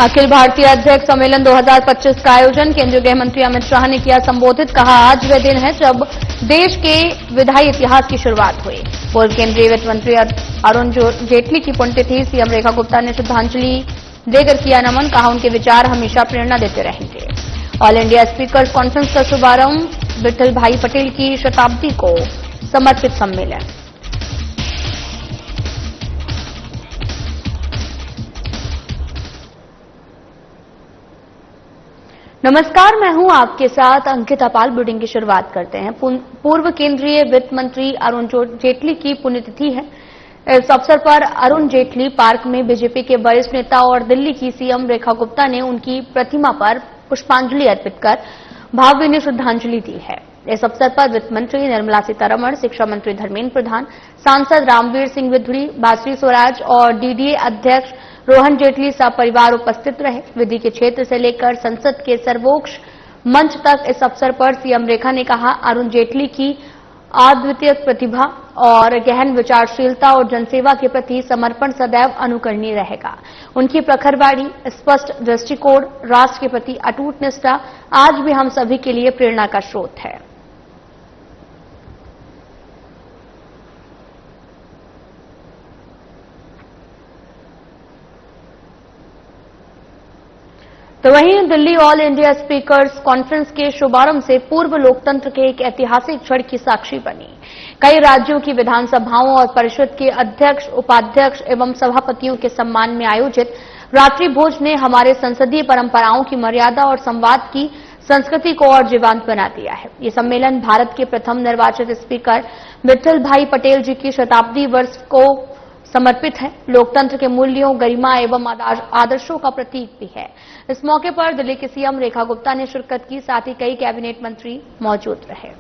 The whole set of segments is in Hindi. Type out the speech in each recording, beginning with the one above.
अखिल भारतीय अध्यक्ष सम्मेलन 2025 का आयोजन केंद्रीय गृह मंत्री अमित शाह ने किया संबोधित। कहा, आज वह दिन है जब देश के विधायी इतिहास की शुरुआत हुई। पूर्व केंद्रीय वित्त मंत्री अरुण जेटली की पुण्यतिथि, सीएम रेखा गुप्ता ने श्रद्धांजलि देकर किया नमन। कहा, उनके विचार हमेशा प्रेरणा देते रहेंगे। ऑल इंडिया स्पीकर्स कॉन्फ्रेंस का शुभारंभ, विठल भाई पटेल की शताब्दी को समर्पित सम्मेलन। नमस्कार, मैं हूं आपके साथ अंकिता पाल। बुलेटिन की शुरुआत करते हैं। पूर्व केंद्रीय वित्त मंत्री अरुण जेटली की पुण्यतिथि है। इस अवसर पर अरुण जेटली पार्क में बीजेपी के वरिष्ठ नेता और दिल्ली की सीएम रेखा गुप्ता ने उनकी प्रतिमा पर पुष्पांजलि अर्पित कर भावभीनी श्रद्धांजलि दी है। इस अवसर पर वित्त मंत्री निर्मला सीतारमण, शिक्षा मंत्री धर्मेंद्र प्रधान, सांसद रामवीर सिंह विधुड़ी, बासुरी स्वराज और डीडीए अध्यक्ष रोहन जेटली सपरिवार उपस्थित रहे। विधि के क्षेत्र से लेकर संसद के सर्वोच्च मंच तक इस अवसर पर सीएम रेखा ने कहा, अरुण जेटली की अद्वितीय प्रतिभा और गहन विचारशीलता और जनसेवा के प्रति समर्पण सदैव अनुकरणीय रहेगा। उनकी प्रखरवाणी, स्पष्ट दृष्टिकोण, राष्ट्र के प्रति अटूट निष्ठा आज भी हम सभी के लिए प्रेरणा का स्रोत है। तो वहीं Delhi all India speakers conference के शुभारंभ से पूर्व लोकतंत्र के एक ऐतिहासिक क्षण की साक्षी बनी। कई राज्यों की विधानसभाओं और परिषद के अध्यक्ष, उपाध्यक्ष एवं सभापतियों के सम्मान में आयोजित रात्रि भोज ने हमारे संसदीय परंपराओं की मर्यादा और संवाद की संस्कृति को और जीवंत बना दिया है। ये सम्मेलन भारत के प्रथम निर्वाचित स्पीकर विठल भाई पटेल जी की शताब्दी वर्ष को समर्पित है। लोकतंत्र के मूल्यों, गरिमा एवं आदर्शों का प्रतीक भी है। इस मौके पर दिल्ली की सीएम रेखा गुप्ता ने शिरकत की, साथ ही कई कैबिनेट मंत्री मौजूद रहे।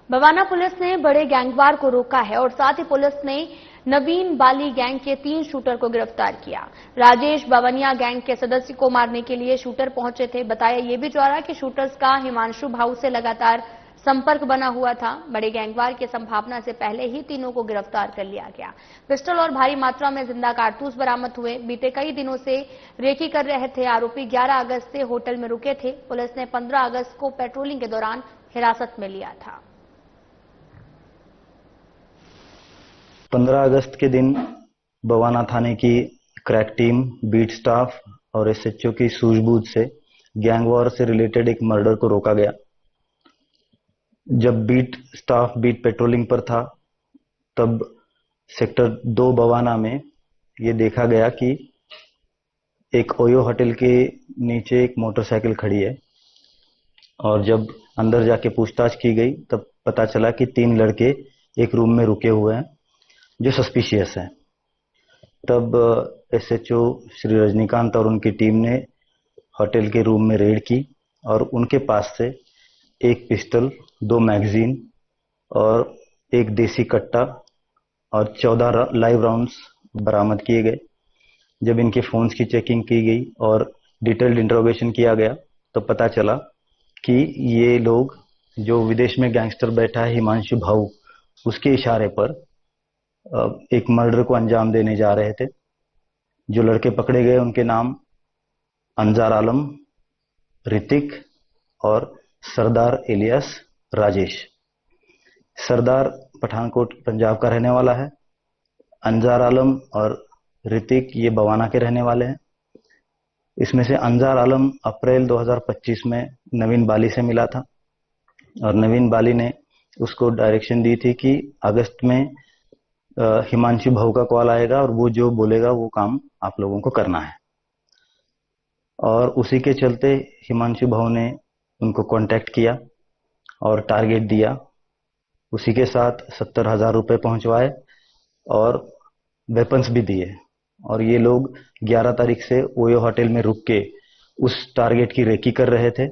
बवाना पुलिस ने बड़े गैंगवार को रोका है और साथ ही पुलिस ने नवीन बाली गैंग के 3 शूटर को गिरफ्तार किया। राजेश बवनिया गैंग के सदस्य को मारने के लिए शूटर पहुंचे थे। बताया यह भी जा रहा कि शूटर्स का हिमांशु भाऊ से लगातार संपर्क बना हुआ था। बड़े गैंगवार की संभावना से पहले ही तीनों को गिरफ्तार कर लिया गया। पिस्टल और भारी मात्रा में जिंदा कारतूस बरामद हुए। बीते कई दिनों से रेकी कर रहे थे आरोपी 11 अगस्त से होटल में रुके थे। पुलिस ने 15 अगस्त को पेट्रोलिंग के दौरान हिरासत में लिया था। 15 अगस्त के दिन बवाना थाने की क्रैक टीम, बीट स्टाफ और एसएचओ की सूझबूझ से गैंग वॉर से रिलेटेड एक मर्डर को रोका गया। जब बीट स्टाफ बीट पेट्रोलिंग पर था, तब सेक्टर 2 बवाना में ये देखा गया कि एक ओयो होटल के नीचे एक मोटरसाइकिल खड़ी है और जब अंदर जाके पूछताछ की गई तब पता चला कि 3 लड़के एक रूम में रुके हुए हैं जो सस्पिशियस है। तब एसएचओ श्री रजनीकांत और उनकी टीम ने होटल के रूम में रेड की और उनके पास से एक पिस्टल, 2 मैगजीन और एक देसी कट्टा और 14 लाइव राउंड्स बरामद किए गए। जब इनके फोन्स की चेकिंग की गई और डिटेल्ड इंट्रोगेशन किया गया तो पता चला कि ये लोग जो विदेश में गैंगस्टर बैठा है हिमांशु भाऊ, उसके इशारे पर एक मर्डर को अंजाम देने जा रहे थे। जो लड़के पकड़े गए उनके नाम अंजार आलम, ऋतिक और सरदार इलियास राजेश। सरदार पठानकोट पंजाब का रहने वाला है। अंजार आलम और ऋतिक ये बवाना के रहने वाले हैं। इसमें से अंजार आलम अप्रैल 2025 में नवीन बाली से मिला था और नवीन बाली ने उसको डायरेक्शन दी थी कि अगस्त में हिमांशु भाऊ का कॉल आएगा और वो जो बोलेगा वो काम आप लोगों को करना है। और उसी के चलते हिमांशु भाऊ ने उनको कांटेक्ट किया और टारगेट दिया। उसी के साथ 70,000 रुपए पहुंचवाए और वेपन्स भी दिए और ये लोग 11 तारीख से ओयो होटल में रुक के उस टारगेट की रेकी कर रहे थे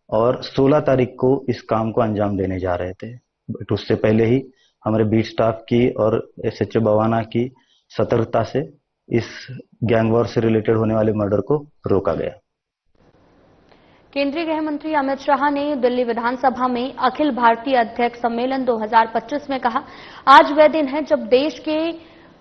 और 16 तारीख को इस काम को अंजाम देने जा रहे थे। बट उससे पहले ही हमारे बीट स्टाफ की और एसएचओ बवाना की सतर्कता से इस गैंग वॉर से रिलेटेड होने वाले मर्डर को रोका गया। केंद्रीय गृह मंत्री अमित शाह ने दिल्ली विधानसभा में अखिल भारतीय अध्यक्ष सम्मेलन 2025 में कहा, आज वह दिन है जब देश के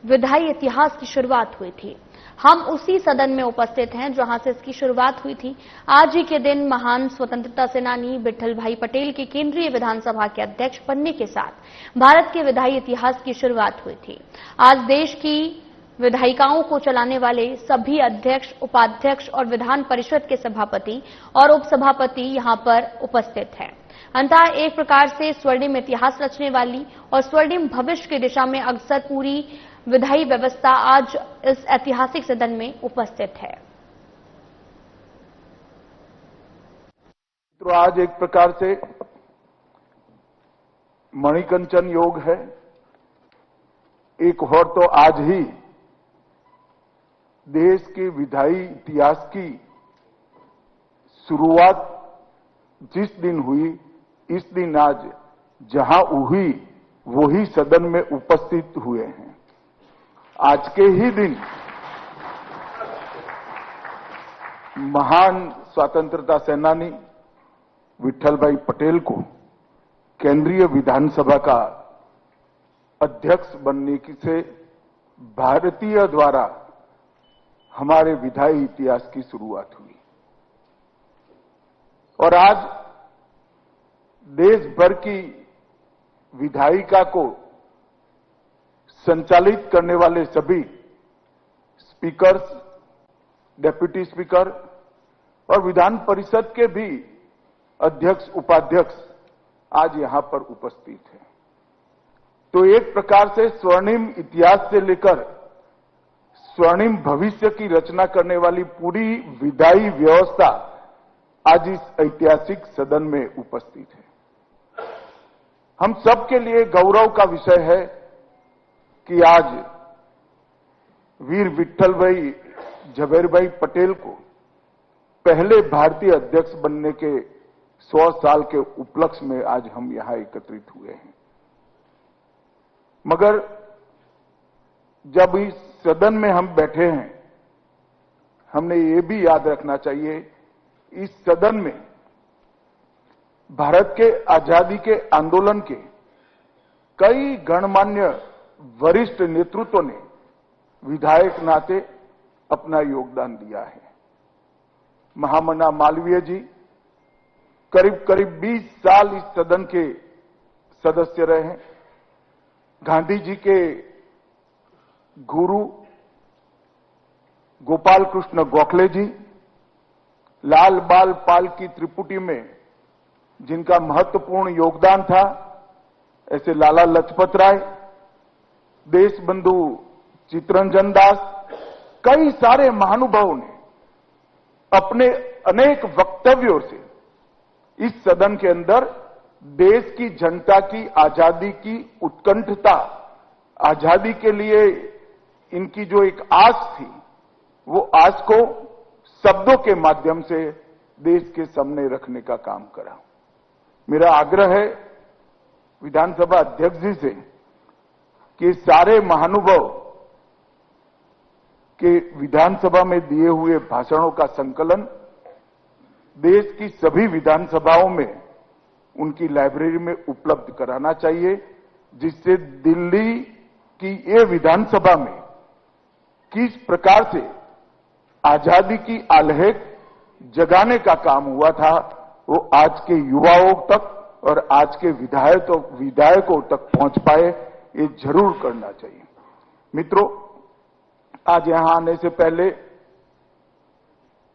विधायी इतिहास की शुरुआत हुई थी। हम उसी सदन में उपस्थित हैं जहां से इसकी शुरुआत हुई थी। आज ही के दिन महान स्वतंत्रता सेनानी विट्ठल भाई पटेल के केंद्रीय विधानसभा के अध्यक्ष बनने के साथ भारत के विधायी इतिहास की शुरुआत हुई थी। आज देश की विधायिकाओं को चलाने वाले सभी अध्यक्ष, उपाध्यक्ष और विधान परिषद के सभापति और उपसभापति यहां पर उपस्थित हैं। अंततः एक प्रकार से स्वर्णिम इतिहास रचने वाली और स्वर्णिम भविष्य की दिशा में अग्रसर पूरी विधायी व्यवस्था आज इस ऐतिहासिक सदन में उपस्थित है। तो आज एक प्रकार से मणिकंचन योग है। एक और तो आज ही देश के विधायी इतिहास की शुरुआत जिस दिन हुई, इस दिन आज जहां हुई वही सदन में उपस्थित हुए हैं। आज के ही दिन महान स्वतंत्रता सेनानी विट्ठल भाई पटेल को केंद्रीय विधानसभा का अध्यक्ष बनने की से भारतीय द्वारा हमारे विधायी इतिहास की शुरुआत हुई और आज देश भर की विधायिका को संचालित करने वाले सभी स्पीकर्स, डेप्यूटी स्पीकर और विधान परिषद के भी अध्यक्ष, उपाध्यक्ष आज यहां पर उपस्थित हैं। तो एक प्रकार से स्वर्णिम इतिहास से लेकर स्वर्णिम भविष्य की रचना करने वाली पूरी विधायी व्यवस्था आज इस ऐतिहासिक सदन में उपस्थित है। हम सबके लिए गौरव का विषय है कि आज वीर विट्ठल भाई झवेरभाई पटेल को पहले भारतीय अध्यक्ष बनने के 100 साल के उपलक्ष्य में आज हम यहां एकत्रित हुए हैं। मगर जब इस सदन में हम बैठे हैं, हमने ये भी याद रखना चाहिए, इस सदन में भारत के आजादी के आंदोलन के कई गणमान्य वरिष्ठ नेतृत्व ने विधायक नाते अपना योगदान दिया है। महामना मालवीय जी करीब करीब 20 साल इस सदन के सदस्य रहे हैं। गांधी जी के गुरु गोपाल कृष्ण गोखले जी, लाल बाल पाल की त्रिपुटी में जिनका महत्वपूर्ण योगदान था, ऐसे लाला लजपत राय, देश बंधु चित्तरंजन दास, कई सारे महानुभावों ने अपने अनेक वक्तव्यों से इस सदन के अंदर देश की जनता की आजादी की उत्कंठता, आजादी के लिए इनकी जो एक आस थी, वो आस को शब्दों के माध्यम से देश के सामने रखने का काम करा। मेरा आग्रह है विधानसभा अध्यक्ष जी से कि सारे महानुभाव के विधानसभा में दिए हुए भाषणों का संकलन देश की सभी विधानसभाओं में उनकी लाइब्रेरी में उपलब्ध कराना चाहिए, जिससे दिल्ली की ये विधानसभा में किस प्रकार से आजादी की आल्हेक जगाने का काम हुआ था, वो आज के युवाओं तक और आज के विधायकों तक पहुंच पाए, ये जरूर करना चाहिए। मित्रों, आज यहां आने से पहले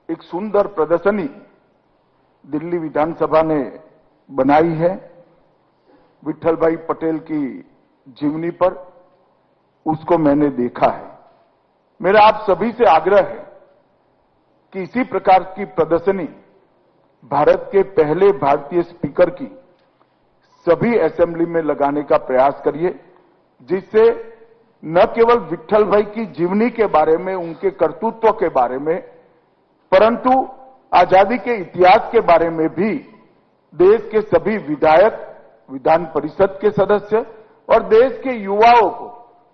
एक सुंदर प्रदर्शनी दिल्ली विधानसभा ने बनाई है विट्ठल भाई पटेल की जीवनी पर, उसको मैंने देखा है। मेरा आप सभी से आग्रह है कि इसी प्रकार की प्रदर्शनी भारत के पहले भारतीय स्पीकर की सभी असेंबली में लगाने का प्रयास करिए, जिससे न केवल विट्ठल भाई की जीवनी के बारे में, उनके कर्तृत्व के बारे में, परंतु आजादी के इतिहास के बारे में भी देश के सभी विधायक, विधान परिषद के सदस्य और देश के युवाओं को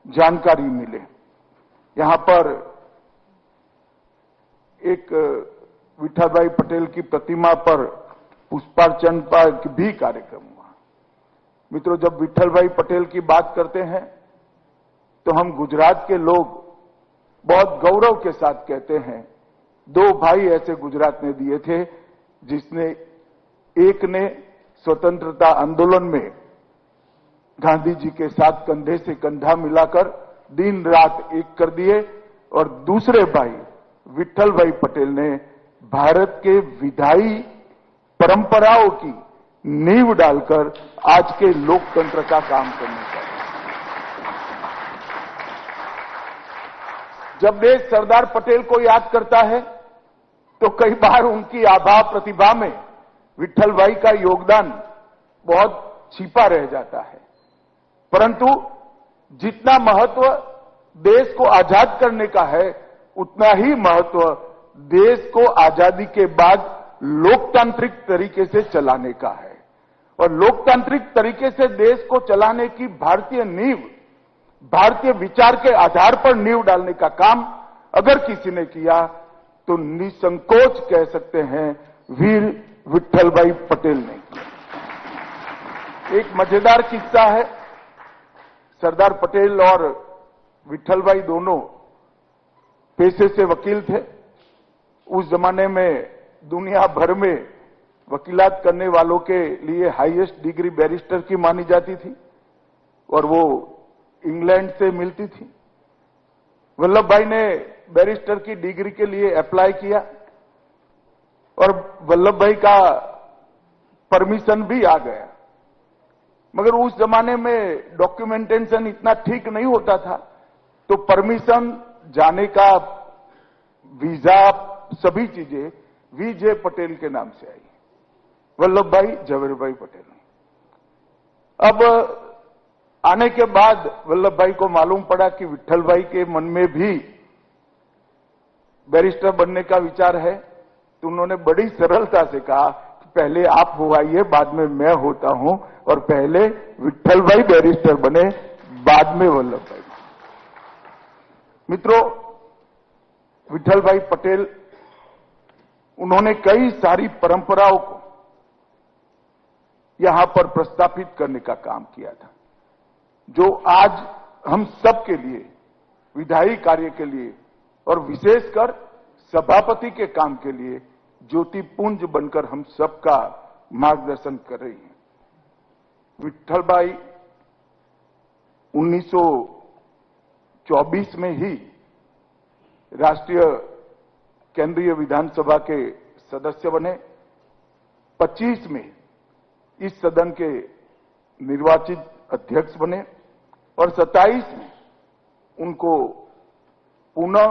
जानकारी मिले। यहां पर एक विठल भाई पटेल की प्रतिमा पर पुष्पार्चन का भी कार्यक्रम हुआ। मित्रों, जब विठल भाई पटेल की बात करते हैं तो हम गुजरात के लोग बहुत गौरव के साथ कहते हैं, दो भाई ऐसे गुजरात ने दिए थे जिसने एक ने स्वतंत्रता आंदोलन में गांधी जी के साथ कंधे से कंधा मिलाकर दिन रात एक कर दिए, और दूसरे भाई विठल भाई पटेल ने भारत के विधायी परंपराओं की नींव डालकर आज के लोकतंत्र का काम करने का। जब देश सरदार पटेल को याद करता है तो कई बार उनकी आभा प्रतिभा में विठल भाई का योगदान बहुत छिपा रह जाता है, परंतु जितना महत्व देश को आजाद करने का है उतना ही महत्व देश को आजादी के बाद लोकतांत्रिक तरीके से चलाने का है। और लोकतांत्रिक तरीके से देश को चलाने की भारतीय नींव, भारतीय विचार के आधार पर नींव डालने का काम अगर किसी ने किया तो निसंकोच कह सकते हैं वीर विठल भाई पटेल ने किया। एक मजेदार किस्सा है, सरदार पटेल और विठल भाई दोनों पेशे से वकील थे। उस जमाने में दुनिया भर में वकीलात करने वालों के लिए हाईएस्ट डिग्री बैरिस्टर की मानी जाती थी और वो इंग्लैंड से मिलती थी। वल्लभ भाई ने बैरिस्टर की डिग्री के लिए अप्लाई किया और वल्लभ भाई का परमिशन भी आ गया, मगर उस जमाने में डॉक्यूमेंटेशन इतना ठीक नहीं होता था, तो परमिशन जाने का वीजा सभी चीजें वीजे पटेल के नाम से आई, वल्लभ भाई झवेर भाई पटेल। अब आने के बाद वल्लभ भाई को मालूम पड़ा कि विठल भाई के मन में भी बैरिस्टर बनने का विचार है, तो उन्होंने बड़ी सरलता से कहा कि पहले आप हो आइए, बाद में मैं होता हूं, और पहले विठल भाई बैरिस्टर बने, बाद में वल्लभ भाई। मित्रों, विठल भाई पटेल उन्होंने कई सारी परंपराओं को यहां पर प्रस्थापित करने का काम किया था, जो आज हम सब के लिए, विधायी कार्य के लिए और विशेषकर सभापति के काम के लिए ज्योतिपुंज बनकर हम सबका मार्गदर्शन कर रही है। विठल भाई 1924 में ही राष्ट्रीय केंद्रीय विधानसभा के सदस्य बने, 25 में इस सदन के निर्वाचित अध्यक्ष बने और 27 में उनको पुनः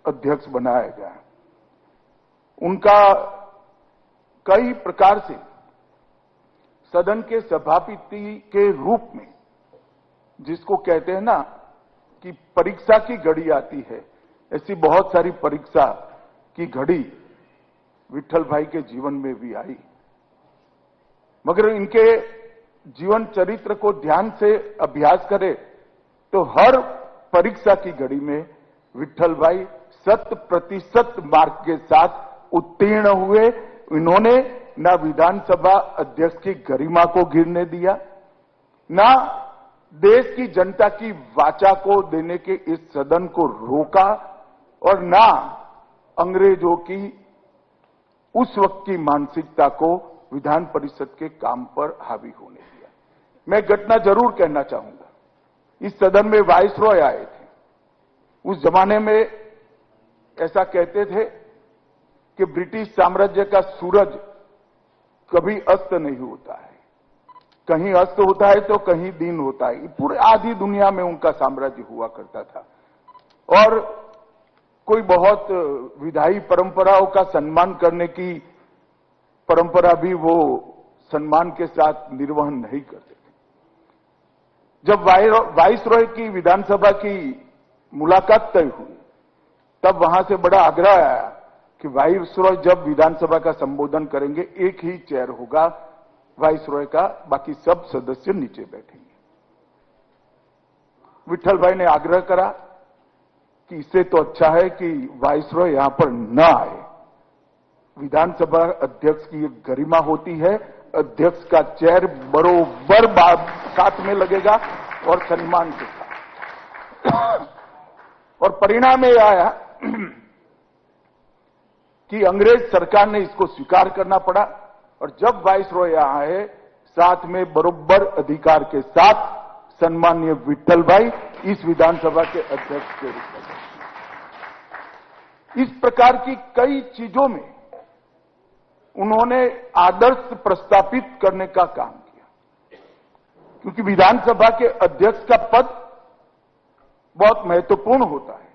अध्यक्ष बनाया गया। उनका कई प्रकार से सदन के सभापति के रूप में, जिसको कहते हैं ना कि परीक्षा की घड़ी आती है, ऐसी बहुत सारी परीक्षा की घड़ी विठल भाई के जीवन में भी आई, मगर इनके जीवन चरित्र को ध्यान से अभ्यास करें तो हर परीक्षा की घड़ी में विठल भाई 100% मार्क के साथ उत्तीर्ण हुए। इन्होंने ना विधानसभा अध्यक्ष की गरिमा को गिरने दिया, ना देश की जनता की वाचा को देने के इस सदन को रोका, और ना अंग्रेजों की उस वक्त की मानसिकता को विधान परिषद के काम पर हावी होने दिया। मैं घटना जरूर कहना चाहूंगा, इस सदन में वाइसरॉय आए थे। उस जमाने में ऐसा कहते थे कि ब्रिटिश साम्राज्य का सूरज कभी अस्त नहीं होता है, कहीं अस्त होता है तो कहीं दिन होता है। पूरे आधी दुनिया में उनका साम्राज्य हुआ करता था, और कोई बहुत विधायी परंपराओं का सम्मान करने की परंपरा भी वो सम्मान के साथ निर्वहन नहीं करते थे। जब वाइसरॉय की विधानसभा की मुलाकात तय हुई, तब वहां से बड़ा आग्रह आया कि वाइसरॉय जब विधानसभा का संबोधन करेंगे, एक ही चेयर होगा वाइसरॉय का, बाकी सब सदस्य नीचे बैठेंगे। विठल भाई ने आग्रह करा कि इससे तो अच्छा है कि वाइसरॉय यहां पर न आए, विधानसभा अध्यक्ष की एक गरिमा होती है। अध्यक्ष का चेयर बरोबर साथ में लगेगा और सम्मान के साथ। और परिणाम ये आया कि अंग्रेज सरकार ने इसको स्वीकार करना पड़ा और जब वाइसरॉय यहां आए साथ में बरोबर अधिकार के साथ सम्माननीय विट्ठल भाई इस विधानसभा के अध्यक्ष के रूप में। इस प्रकार की कई चीजों में उन्होंने आदर्श प्रस्थापित करने का काम किया, क्योंकि विधानसभा के अध्यक्ष का पद बहुत महत्वपूर्ण होता है।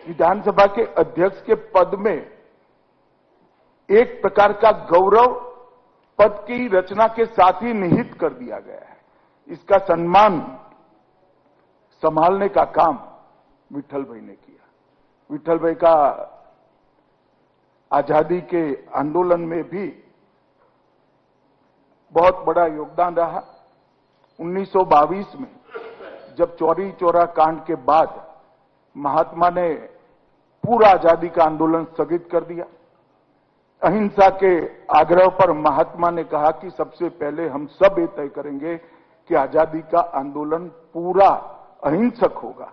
विधानसभा के अध्यक्ष के पद में एक प्रकार का गौरव पद की रचना के साथ ही निहित कर दिया गया है। इसका सम्मान संभालने का काम विट्ठल भाई ने किया। विट्ठल भाई का आजादी के आंदोलन में भी बहुत बड़ा योगदान रहा। 1922 में जब चौरी चौरा कांड के बाद महात्मा ने पूरा आजादी का आंदोलन स्थगित कर दिया। अहिंसा के आग्रह पर महात्मा ने कहा कि सबसे पहले हम सब ये तय करेंगे कि आजादी का आंदोलन पूरा अहिंसक होगा,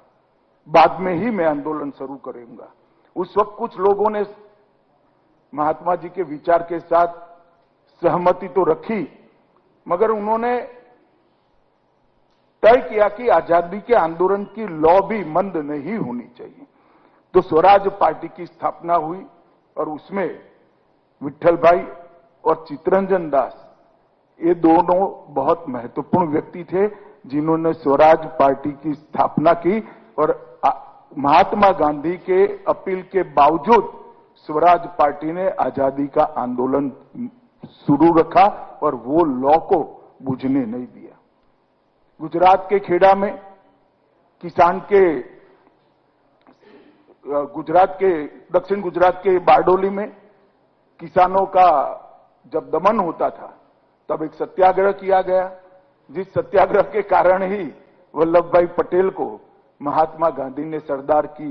बाद में ही मैं आंदोलन शुरू करूंगा। उस वक्त कुछ लोगों ने महात्मा जी के विचार के साथ सहमति तो रखी, मगर उन्होंने तय किया कि आजादी के आंदोलन की लॉ भी मंद नहीं होनी चाहिए। तो स्वराज पार्टी की स्थापना हुई और उसमें विट्ठल भाई और चित्तरंजन दास ये दोनों बहुत महत्वपूर्ण व्यक्ति थे जिन्होंने स्वराज पार्टी की स्थापना की और महात्मा गांधी के अपील के बावजूद स्वराज पार्टी ने आजादी का आंदोलन शुरू रखा और वो लॉ को बुझने नहीं दिया। गुजरात के खेड़ा में दक्षिण गुजरात के बारडोली में किसानों का जब दमन होता था तब एक सत्याग्रह किया गया, जिस सत्याग्रह के कारण ही वल्लभ भाई पटेल को महात्मा गांधी ने सरदार की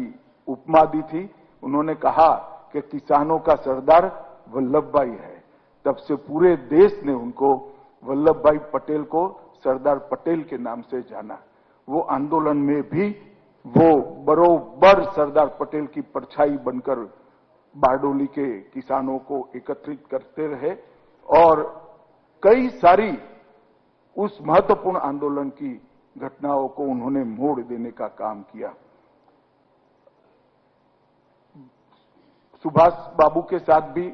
उपमा दी थी। उन्होंने कहा कि किसानों का सरदार वल्लभ भाई है। तब से पूरे देश ने उनको वल्लभ भाई पटेल को सरदार पटेल के नाम से जाना। वो आंदोलन में भी वो बरोबर सरदार पटेल की परछाई बनकर बारडोली के किसानों को एकत्रित करते रहे और कई सारी उस महत्वपूर्ण आंदोलन की घटनाओं को उन्होंने मोड़ देने का काम किया। सुभाष बाबू के साथ भी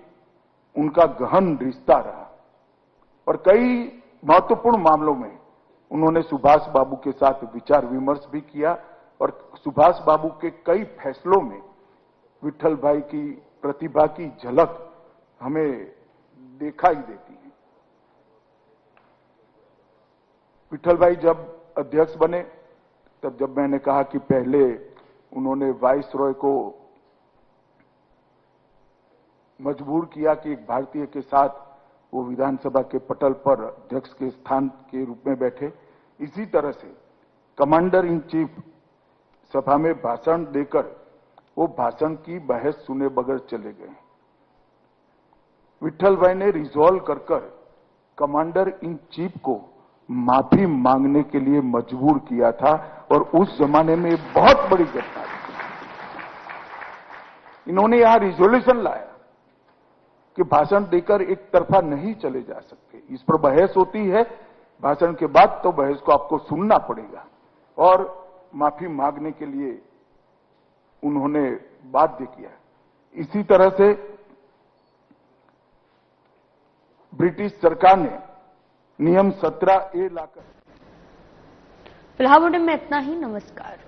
उनका गहन रिश्ता रहा और कई महत्वपूर्ण मामलों में उन्होंने सुभाष बाबू के साथ विचार विमर्श भी किया और सुभाष बाबू के कई फैसलों में विट्ठल भाई की प्रतिभा की झलक हमें दिखाई देती है। विट्ठल भाई जब अध्यक्ष बने तब जब मैंने कहा कि पहले उन्होंने वाइसरॉय को मजबूर किया कि एक भारतीय के साथ वो विधानसभा के पटल पर अध्यक्ष के स्थान के रूप में बैठे, इसी तरह से कमांडर इन चीफ सभा में भाषण देकर वो भाषण की बहस सुने बगैर चले गए। विट्ठल भाई ने रिजॉल्व कर कमांडर इन चीफ को माफी मांगने के लिए मजबूर किया था और उस जमाने में बहुत बड़ी घटना थी। इन्होंने यहां रिजोल्यूशन लाया कि भाषण देकर एक तरफा नहीं चले जा सकते, इस पर बहस होती है, भाषण के बाद तो बहस को आपको सुनना पड़ेगा और माफी मांगने के लिए उन्होंने बाध्य किया। इसी तरह से ब्रिटिश सरकार ने नियम 17A लाकर। फिलहाल बुलेटिन में इतना ही। नमस्कार।